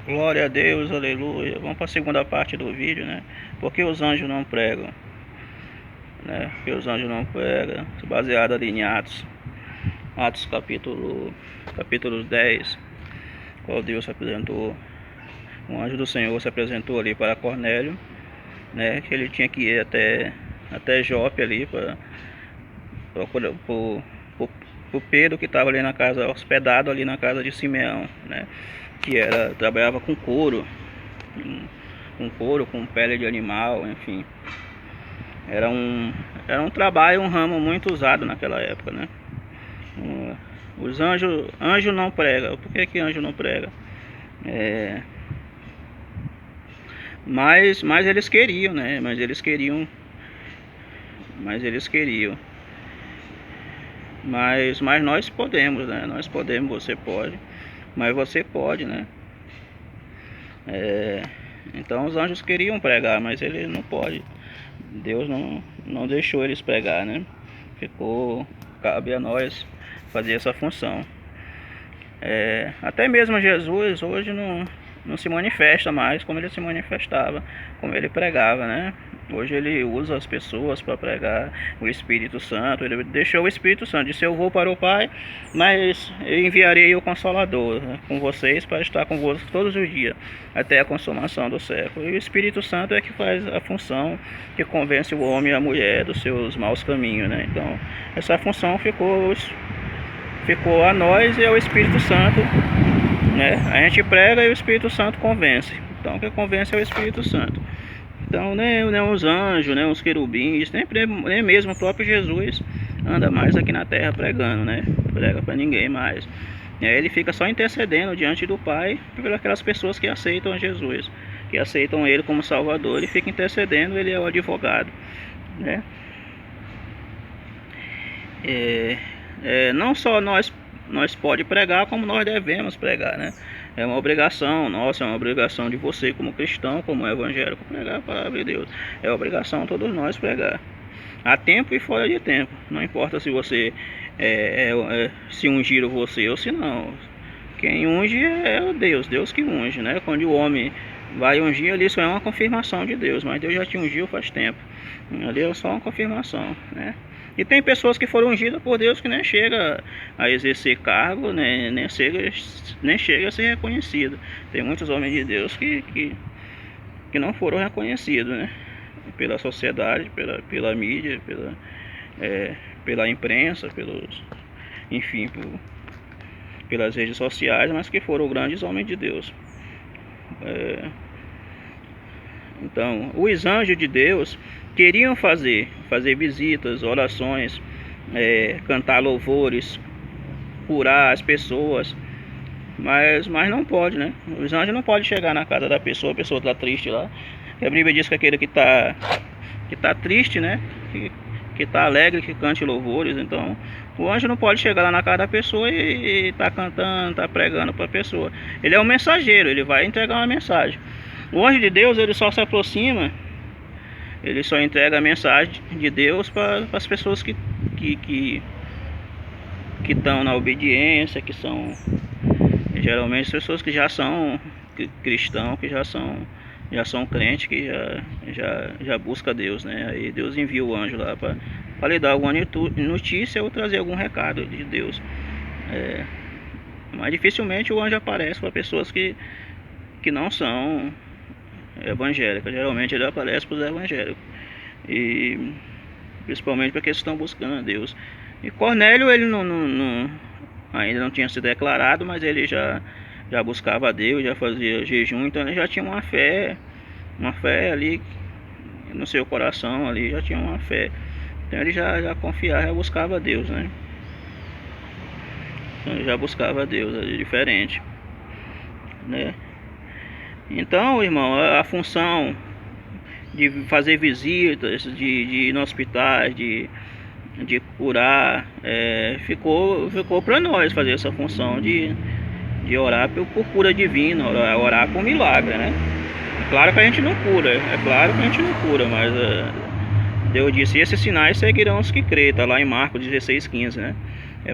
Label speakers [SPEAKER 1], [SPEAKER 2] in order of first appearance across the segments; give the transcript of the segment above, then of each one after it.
[SPEAKER 1] Glória a Deus, aleluia. Vamos para a segunda parte do vídeo, né? Porque os anjos não pregam, né? Porque os anjos não pregam. Baseado ali em Atos capítulo 10, qual Deus se apresentou. Um anjo do Senhor se apresentou ali para Cornélio, né? Que ele tinha que ir até Jope ali para procurar por Pedro, que estava ali na casa, hospedado ali na casa de Simeão, né? Que trabalhava com couro, com pele de animal, enfim. Era um trabalho, um ramo muito usado naquela época, né? Os anjo não prega. Por que anjo não prega? Mas eles queriam, né? Mas eles queriam. Mas nós podemos, né? Nós podemos, você pode. Mas você pode, né? Então os anjos queriam pregar, mas ele não pode. Deus não deixou eles pregar, né? Cabe a nós fazer essa função. Até mesmo Jesus hoje não se manifesta mais como ele se manifestava, como ele pregava, né? Hoje ele usa as pessoas para pregar o Espírito Santo. Ele deixou o Espírito Santo, disse: eu vou para o Pai, mas eu enviarei o Consolador, né, com vocês, para estar convosco todos os dias, até a consumação do século. E o Espírito Santo é que faz a função que convence o homem e a mulher dos seus maus caminhos, né? Então essa função ficou a nós e ao Espírito Santo, né? A gente prega e o Espírito Santo convence. Então o que convence é o Espírito Santo. Então nem os anjos, nem os querubins, nem mesmo o próprio Jesus anda mais aqui na terra pregando, né? Prega para ninguém mais. Ele fica só intercedendo diante do Pai por aquelas pessoas que aceitam Jesus, que aceitam ele como Salvador. Ele fica intercedendo, ele é o advogado, né? Não só nós pode pregar, como nós devemos pregar, né? É uma obrigação nossa, é uma obrigação de você como cristão, como evangélico, pregar a palavra de Deus. É obrigação de todos nós pregar, a tempo e fora de tempo. Não importa se você se ungiram você ou se não. Quem unge é o Deus que unge, né? Quando o homem vai ungir ali, isso é uma confirmação de Deus, mas Deus já te ungiu faz tempo. Ali é só uma confirmação, né? E tem pessoas que foram ungidas por Deus que nem chega a exercer cargo, né? nem chega a ser reconhecido. Tem muitos homens de Deus que não foram reconhecidos, né? Pela sociedade, pela mídia, pela imprensa, enfim, pelas redes sociais, mas que foram grandes homens de Deus. Então, os anjos de Deus queriam fazer visitas, orações, cantar louvores, curar as pessoas, mas não pode, né? Os anjos não podem chegar na casa da pessoa, a pessoa está triste lá. A Bíblia diz que aquele que tá triste, né? Que está alegre, que cante louvores. Então o anjo não pode chegar lá na casa da pessoa e tá cantando, tá pregando para a pessoa. Ele é um mensageiro, ele vai entregar uma mensagem. O anjo de Deus, ele só se aproxima, ele só entrega a mensagem de Deus para as pessoas que estão na obediência, que são geralmente pessoas que já são cristãos, que já são crentes, que já busca Deus, né? Aí Deus envia o anjo lá para lhe dar alguma notícia ou trazer algum recado de Deus. Mas dificilmente o anjo aparece para pessoas que não são evangélicas. Geralmente ele aparece para os evangélicos, e principalmente para aqueles que estão buscando a Deus. E Cornélio, ele ainda não tinha se declarado, mas ele já buscava a Deus, já fazia jejum, então ele já tinha uma fé ali no seu coração, ali já tinha uma fé. Então ele já confiava, já buscava a Deus, né? Então ele já buscava a Deus, é diferente, né? Então, irmão, a função de fazer visitas, de ir no hospital, de curar, ficou para nós fazer essa função de orar por cura divina, orar por milagre, né? É claro que a gente não cura, mas Deus disse: esses sinais seguirão os que crêem. Está lá em Marcos 16:15, né?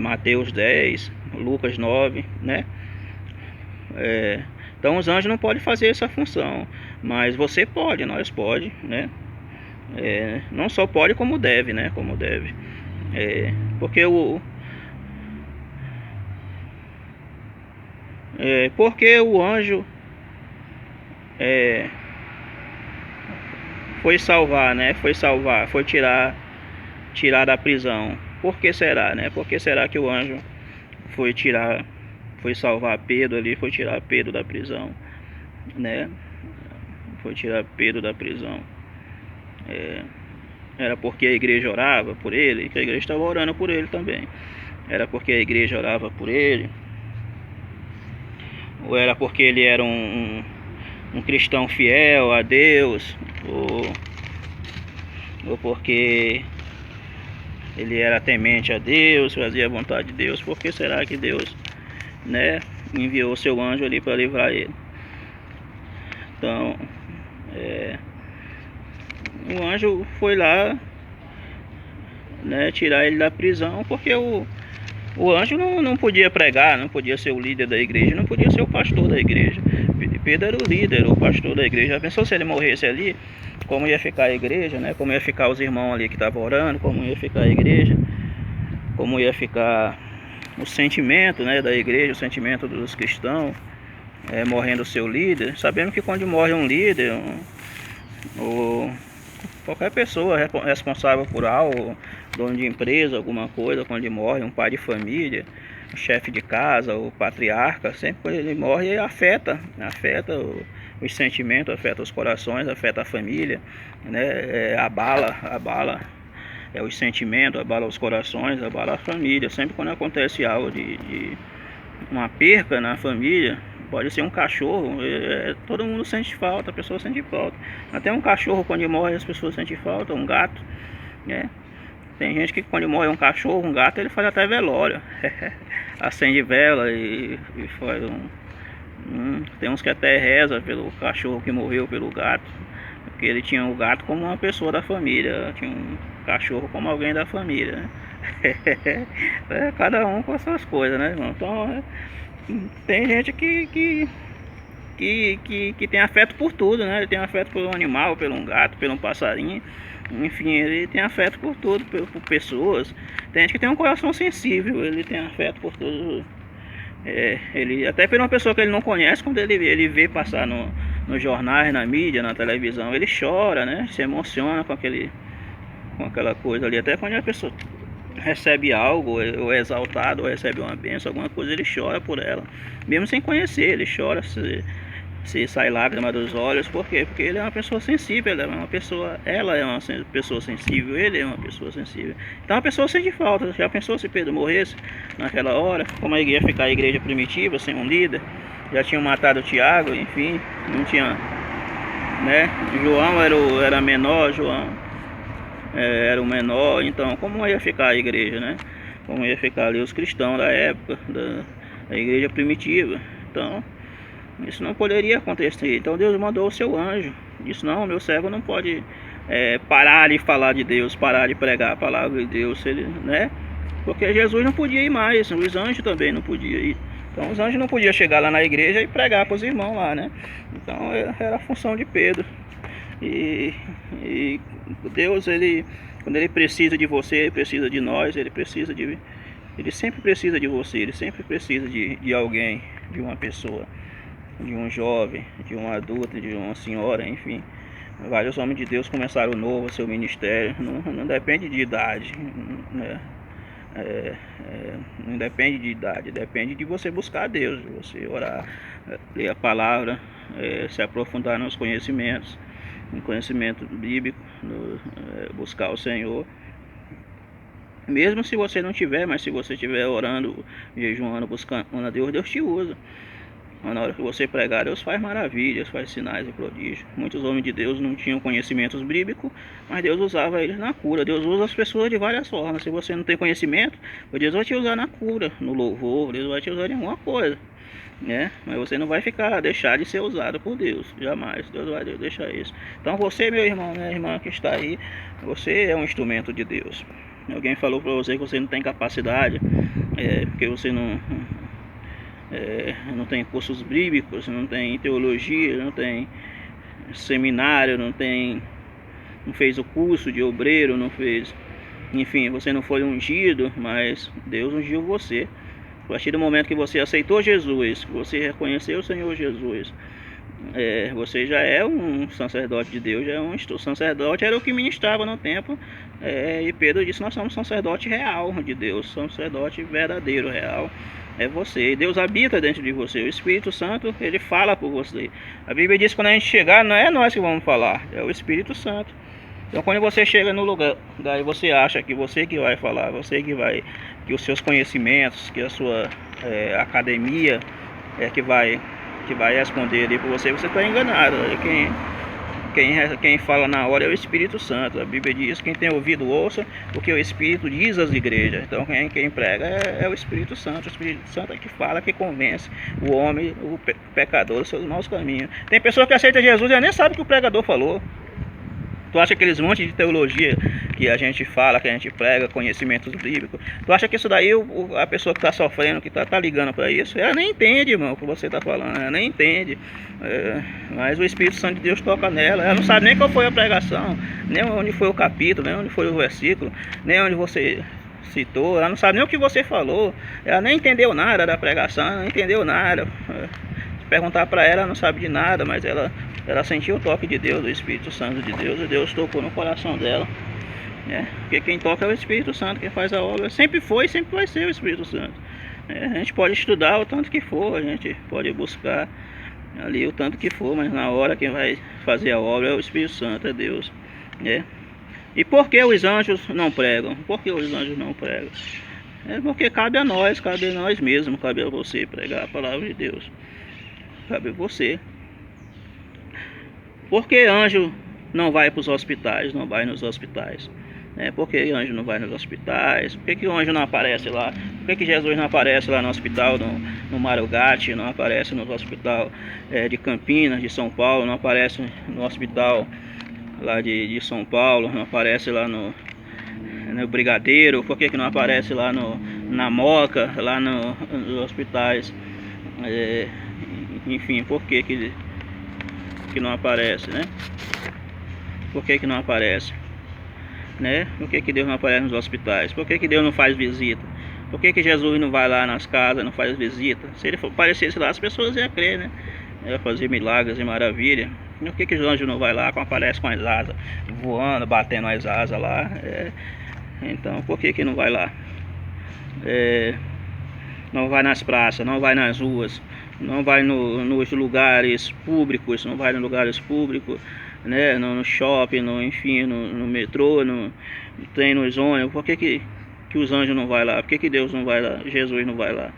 [SPEAKER 1] Mateus 10, Lucas 9, né? Então os anjos não podem fazer essa função, mas você pode, nós pode, né? Não só pode como deve, né? Como deve. Porque o anjo foi salvar, né? Foi tirar da prisão. Por que será, né? Por que será que o anjo foi salvar Pedro ali, foi tirar Pedro da prisão, né? Foi tirar Pedro da prisão. Era porque a igreja orava por ele, que a igreja estava orando por ele também. Era porque a igreja orava por ele, ou era porque ele era um cristão fiel a Deus, ou porque ele era temente a Deus, fazia a vontade de Deus. Por que será que Deus, né, enviou seu anjo ali para livrar ele? Então, o anjo foi lá, né, tirar ele da prisão, porque o anjo não podia pregar, não podia ser o líder da igreja, não podia ser o pastor da igreja. Pedro era o líder, o pastor da igreja. Já pensou se ele morresse ali? Como ia ficar a igreja, né? Como ia ficar os irmãos ali que estavam orando, como ia ficar a igreja, como ia ficar o sentimento, né, da igreja, o sentimento dos cristãos, morrendo o seu líder. Sabemos que quando morre um líder, qualquer pessoa responsável por algo, dono de empresa, alguma coisa, quando ele morre, um pai de família, o chefe de casa, o patriarca, sempre quando ele morre, afeta os sentimentos, afeta os corações, afeta a família, né? Abala os sentimentos, abala os corações, abala a família. Sempre quando acontece algo de uma perca na família, pode ser um cachorro, todo mundo sente falta, a pessoa sente falta. Até um cachorro, quando morre, as pessoas sentem falta, um gato, né? Tem gente que quando morre um cachorro, um gato, ele faz até velório. Acende vela e faz tem uns que até reza pelo cachorro que morreu, pelo gato, porque ele tinha o gato como uma pessoa da família, tinha um cachorro como alguém da família, né? Cada um com as suas coisas, né, irmão? Então tem gente que tem afeto por tudo, né? Ele tem afeto por um animal, por um gato, por um passarinho. Enfim, ele tem afeto por tudo, por pessoas. Tem gente que tem um coração sensível, ele tem afeto por tudo. Ele, até por uma pessoa que ele não conhece, quando ele vê passar nos jornais, na mídia, na televisão, ele chora, né? Se emociona com aquela coisa ali. Até quando a pessoa recebe algo, ou é exaltado, ou recebe uma bênção, alguma coisa, ele chora por ela, mesmo sem conhecer. Ele chora, se sai lágrima dos olhos. Por quê? Porque ele é uma pessoa sensível, ela é uma pessoa sensível, ele é uma pessoa sensível. Então a pessoa sente falta. Já pensou se Pedro morresse naquela hora? Como ia ficar a igreja primitiva, sem um líder? Já tinham matado Tiago, enfim, não tinha, né? João era menor, era o menor. Então como ia ficar a igreja, né? Como ia ficar ali os cristãos da época, da igreja primitiva? Então isso não poderia acontecer. Então Deus mandou o seu anjo. Disse: não, meu servo não pode parar de falar de Deus, parar de pregar a palavra de Deus, né? Porque Jesus não podia ir mais, os anjos também não podiam ir. Então os anjos não podiam chegar lá na igreja e pregar para os irmãos lá, né? Então era a função de Pedro. E Deus, quando ele precisa de você, ele precisa de nós, ele sempre precisa de você, ele sempre precisa de alguém, de uma pessoa, de um jovem, de um adulto, de uma senhora, enfim. Vários homens de Deus começaram novo seu ministério. Não depende de idade, né? Não depende de idade, depende de você buscar a Deus, de você orar, ler a palavra, se aprofundar nos conhecimentos, no conhecimento bíblico, buscar o Senhor. Mesmo se você não tiver, mas se você estiver orando, jejuando, buscando a Deus, Deus te usa. Mas na hora que você pregar, Deus faz maravilhas, faz sinais e prodígios. Muitos homens de Deus não tinham conhecimentos bíblicos, mas Deus usava eles na cura. Deus usa as pessoas de várias formas. Se você não tem conhecimento, Deus vai te usar na cura, no louvor, Deus vai te usar em alguma coisa, né? Mas você não vai deixar de ser usado por Deus, jamais. Deus vai deixar isso. Então você, meu irmão, minha irmã que está aí, você é um instrumento de Deus. Alguém falou para você que você não tem capacidade, porque você não não tem cursos bíblicos, não tem teologia, não tem seminário, não fez o curso de obreiro, não fez, enfim, você não foi ungido, mas Deus ungiu você. A partir do momento que você aceitou Jesus, que você reconheceu o Senhor Jesus, você já é um sacerdote de Deus, já é um sacerdote, era o que ministrava no templo, e Pedro disse: nós somos sacerdote real de Deus, sacerdote verdadeiro, real, é você, e Deus habita dentro de você, o Espírito Santo, ele fala por você. A Bíblia diz que quando a gente chegar, não é nós que vamos falar, é o Espírito Santo. Então quando você chega no lugar, daí você acha que você que vai falar, você que vai, que os seus conhecimentos, que a sua academia que vai responder ali por você, você está enganado. Quem fala na hora é o Espírito Santo. A Bíblia diz: quem tem ouvido ouça o que o Espírito diz às igrejas. Então quem prega é o Espírito Santo. O Espírito Santo é que fala, que convence o homem, o pecador, dos seus maus caminhos. Tem pessoa que aceita Jesus e nem sabe o que o pregador falou. Tu acha aqueles montes de teologia que a gente fala, que a gente prega, conhecimentos bíblicos, tu acha que isso daí, a pessoa que está sofrendo, que tá ligando para isso, ela nem entende, irmão, o que você está falando, ela nem entende. Mas o Espírito Santo de Deus toca nela, ela não sabe nem qual foi a pregação, nem onde foi o capítulo, nem onde foi o versículo, nem onde você citou, ela não sabe nem o que você falou, ela nem entendeu nada da pregação, não entendeu nada. Se perguntar para ela, ela não sabe de nada, mas ela sentiu o toque de Deus, do Espírito Santo de Deus, e Deus tocou no coração dela, né? Porque quem toca é o Espírito Santo, quem faz a obra sempre foi e sempre vai ser o Espírito Santo. A gente pode estudar o tanto que for, a gente pode buscar ali o tanto que for, mas na hora quem vai fazer a obra é o Espírito Santo, é Deus, né? E por que os anjos não pregam? Por que os anjos não pregam? É porque cabe a nós mesmos, cabe a você pregar a palavra de Deus, cabe a você. Por que anjo não vai para os hospitais, não vai nos hospitais? Por que anjo não vai nos hospitais? Por que o anjo não aparece lá? Por que Jesus não aparece lá no hospital, no Marugate, não aparece no hospital de Campinas, de São Paulo, não aparece no hospital lá de São Paulo, não aparece lá no Brigadeiro? Por que não aparece lá na Moca, lá nos hospitais? Enfim, por que não aparece, né? Por que não aparece, né? Por que Deus não aparece nos hospitais? Por que Deus não faz visita? Por que Jesus não vai lá nas casas, não faz visita? Se ele aparecesse lá, as pessoas iam crer, né? Ia fazer milagres e maravilha. Por que os anjos não vai lá, aparece com as asas voando, batendo as asas lá? Então, por que não vai lá? Não vai nas praças, não vai nas ruas, não vai nos lugares públicos, não vai nos lugares públicos, né? No shopping, enfim, no metrô, tem nos ônibus. Por que os anjos não vai lá? Por que Deus não vai lá? Jesus não vai lá?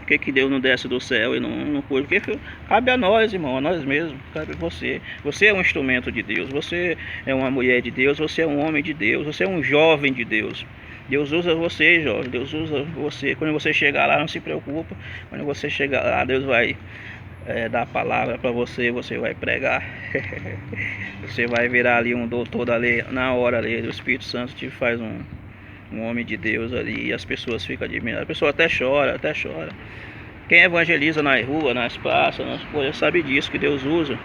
[SPEAKER 1] Por que Deus não desce do céu e não pôs? Porque cabe a nós, irmão, a nós mesmos, cabe a você. Você é um instrumento de Deus, você é uma mulher de Deus, você é um homem de Deus, você é um jovem de Deus. Deus usa você, jovem, Deus usa você. Quando você chegar lá, não se preocupa. Quando você chegar lá, Deus vai dar a palavra para você, você vai pregar. Você vai virar ali um doutor ali, na hora ali, o Espírito Santo te faz um homem de Deus ali, e as pessoas ficam admiradas. A pessoa até chora, Quem evangeliza nas ruas, nas praças, nas coisas, sabe disso, que Deus usa.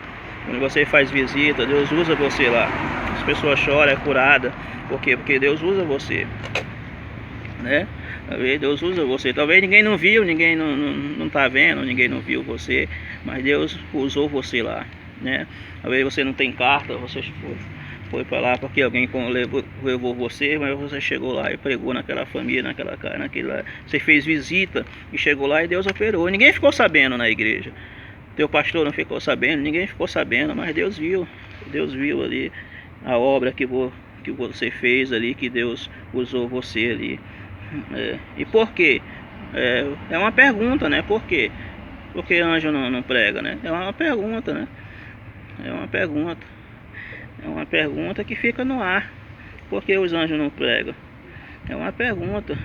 [SPEAKER 1] Quando você faz visita, Deus usa você lá. As pessoas choram, é curada. Por quê? Porque Deus usa você, né? Talvez Deus usa você. Talvez ninguém não viu, ninguém não tá vendo, ninguém não viu você, mas Deus usou você lá, né? Talvez você não tem carta, você foi para lá porque alguém levou você, mas você chegou lá e pregou naquela família, naquela, você fez visita e chegou lá e Deus operou. Ninguém ficou sabendo na igreja. Teu pastor não ficou sabendo, ninguém ficou sabendo, mas Deus viu ali a obra que você fez ali, que Deus usou você ali. E por quê? É uma pergunta, né? Por quê? Porque anjo não prega, né? É uma pergunta, né? É uma pergunta que fica no ar. Por que os anjos não pregam? É uma pergunta.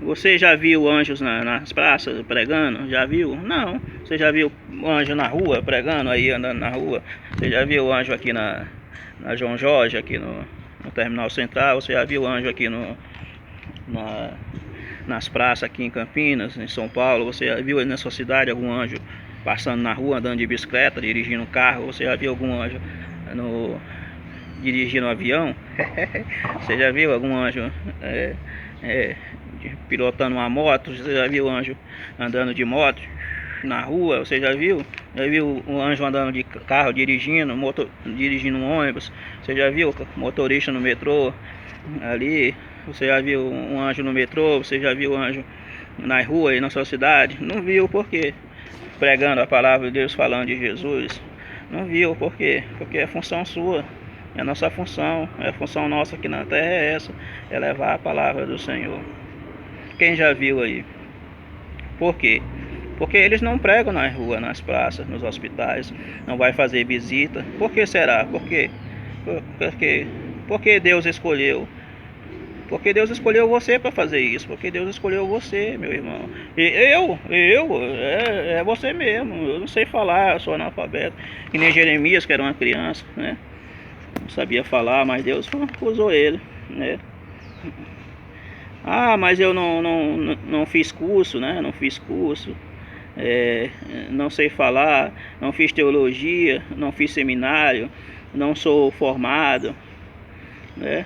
[SPEAKER 1] Você já viu anjos nas praças pregando? Já viu? Não. Você já viu anjo na rua pregando, aí andando na rua? Você já viu anjo aqui na João Jorge, aqui no Terminal Central? Você já viu anjo aqui nas praças aqui em Campinas, em São Paulo? Você já viu aí na sua cidade algum anjo passando na rua, andando de bicicleta, dirigindo um carro? Você já viu algum anjo dirigindo um avião? Você já viu algum anjo pilotando uma moto? Você já viu anjo andando de moto na rua? Você já viu? Já viu um anjo andando de carro, dirigindo um ônibus? Você já viu motorista no metrô ali? Você já viu um anjo no metrô? Você já viu anjo na rua aí na sua cidade? Não viu, por quê? Pregando a palavra de Deus, falando de Jesus. Não viu, por quê? Porque é função sua, é a nossa função, é a função nossa aqui na terra é essa, é levar a palavra do Senhor. Quem já viu aí? Por quê? Porque eles não pregam na rua, nas praças, nos hospitais, não vai fazer visita. Por que será? Por quê? Porque Deus escolheu. Porque Deus escolheu você para fazer isso. Porque Deus escolheu você, meu irmão. É você mesmo. Eu não sei falar, eu sou analfabeto. E nem Jeremias, que era uma criança, né? Não sabia falar, mas Deus usou ele, né? Ah, mas eu não fiz curso, né? Não fiz curso. Não sei falar, não fiz teologia, não fiz seminário, não sou formado, né?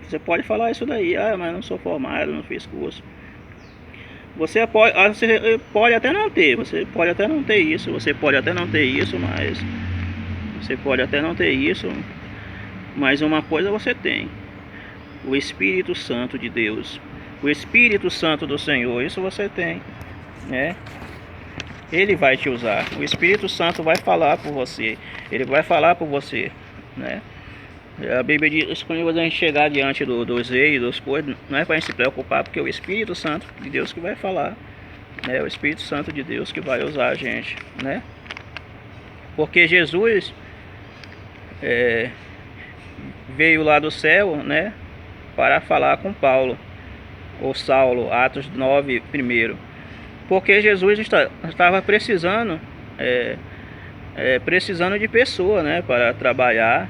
[SPEAKER 1] Você pode falar isso daí, mas não sou formado, não fiz curso. Você pode até não ter, você pode até não ter isso, você pode até não ter isso, mas você pode até não ter isso, mas uma coisa você tem: o Espírito Santo de Deus, o Espírito Santo do Senhor. Isso você tem, né? Ele vai te usar, o Espírito Santo vai falar por você, ele vai falar por você, né? A Bíblia diz que quando a gente chegar diante dos reis, das coisas, não é para a gente se preocupar, porque é o Espírito Santo de Deus que vai falar, né? O Espírito Santo de Deus que vai usar a gente, né? Porque Jesus veio lá do céu, né, para falar com Paulo, ou Saulo, Atos 9, primeiro. Porque Jesus estava precisando de pessoa, né, para trabalhar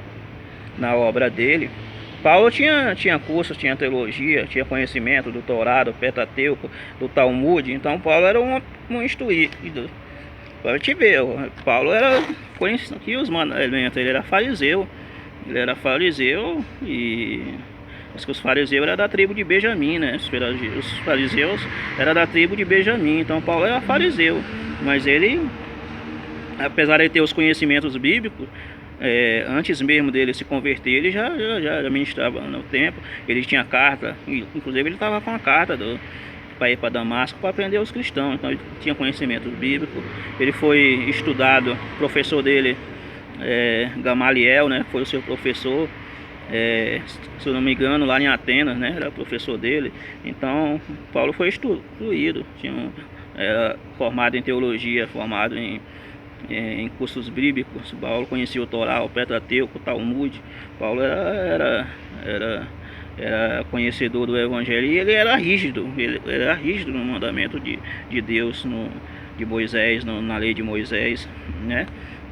[SPEAKER 1] na obra dele. Paulo tinha curso, tinha teologia, tinha conhecimento, doutorado, Pentateuco, do Talmud. Então Paulo era um instruído. Para te ver, Paulo era conhecido aqui os mandamentos, ele era fariseu. Ele era fariseu e os fariseus eram da tribo de Benjamim, né? Os fariseus eram da tribo de Benjamim. Então Paulo era fariseu, mas ele, apesar de ter os conhecimentos bíblicos, antes mesmo dele se converter, ele já ministrava no templo. Ele tinha carta, inclusive ele estava com a carta para ir para Damasco para aprender os cristãos. Então ele tinha conhecimento bíblico. Ele foi estudado, professor dele, Gamaliel, né, foi o seu professor, se eu não me engano, lá em Atenas, né, era professor dele. Então Paulo foi instruído, era formado em teologia, formado em cursos bíblicos. Paulo conhecia o Torá, o Pentateuco, o Talmud. Paulo era conhecedor do Evangelho, e ele era rígido no mandamento de Deus, de Moisés, na lei de Moisés, né?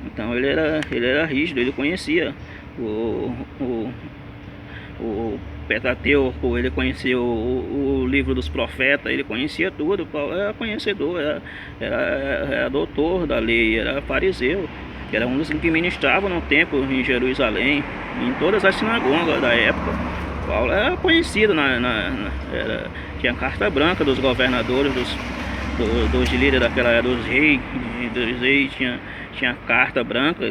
[SPEAKER 1] Então ele era rígido, ele conhecia o Pentateuco, ele conhecia o livro dos profetas, ele conhecia tudo. Paulo era conhecedor, era doutor da lei, era fariseu, era um dos que ministravam no templo em Jerusalém, em todas as sinagogas da época. Paulo era conhecido, tinha carta branca dos governadores, dos líderes daquela era, dos reis, tinha carta branca.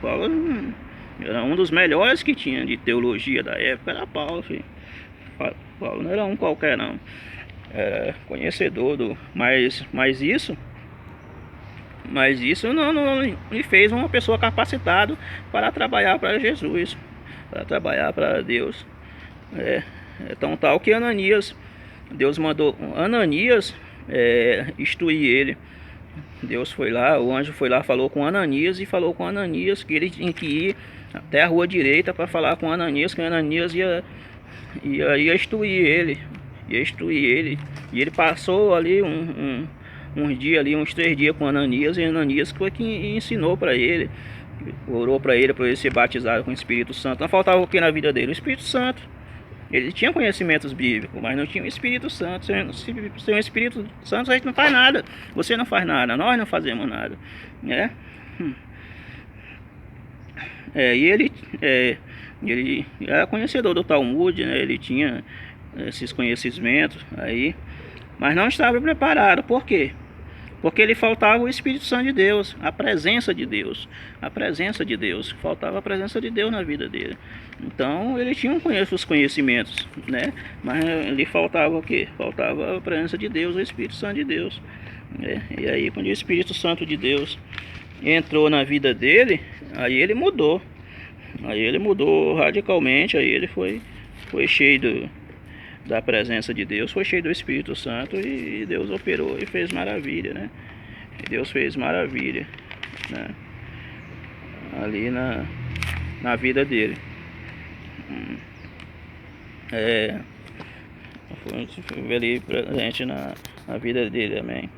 [SPEAKER 1] Paulo era um dos melhores que tinha de teologia da época, era Paulo, filho. Paulo não era um qualquer não, era conhecedor mas isso não lhe fez uma pessoa capacitada para trabalhar para Jesus, para trabalhar para Deus. Então tal que Ananias, Deus mandou Ananias instruir ele. Deus foi lá, o anjo foi lá, falou com Ananias, e falou com Ananias que ele tinha que ir até a rua direita para falar com Ananias, que Ananias ia instruir ele, e ele passou ali uns dias ali, uns 3 dias com Ananias, e Ananias foi que ensinou para ele, orou para ele ser batizado com o Espírito Santo. Não faltava o que na vida dele? O Espírito Santo. Ele tinha conhecimentos bíblicos, mas não tinha o Espírito Santo. Sem o Espírito Santo a gente não faz nada. Você não faz nada, nós não fazemos nada, né? Ele era conhecedor do Talmud, né? Ele tinha esses conhecimentos aí, mas não estava preparado. Por quê? Porque ele faltava o Espírito Santo de Deus, a presença de Deus, faltava a presença de Deus na vida dele. Então ele tinha os conhecimentos, né? Mas lhe faltava o quê? Faltava a presença de Deus, o Espírito Santo de Deus, né? E aí quando o Espírito Santo de Deus entrou na vida dele, aí ele mudou. Aí ele mudou radicalmente, aí ele foi cheio da presença de Deus, foi cheio do Espírito Santo e Deus operou e fez maravilha, né? E Deus fez maravilha, né? Ali na vida dele. Foi ali presente na vida dele, amém.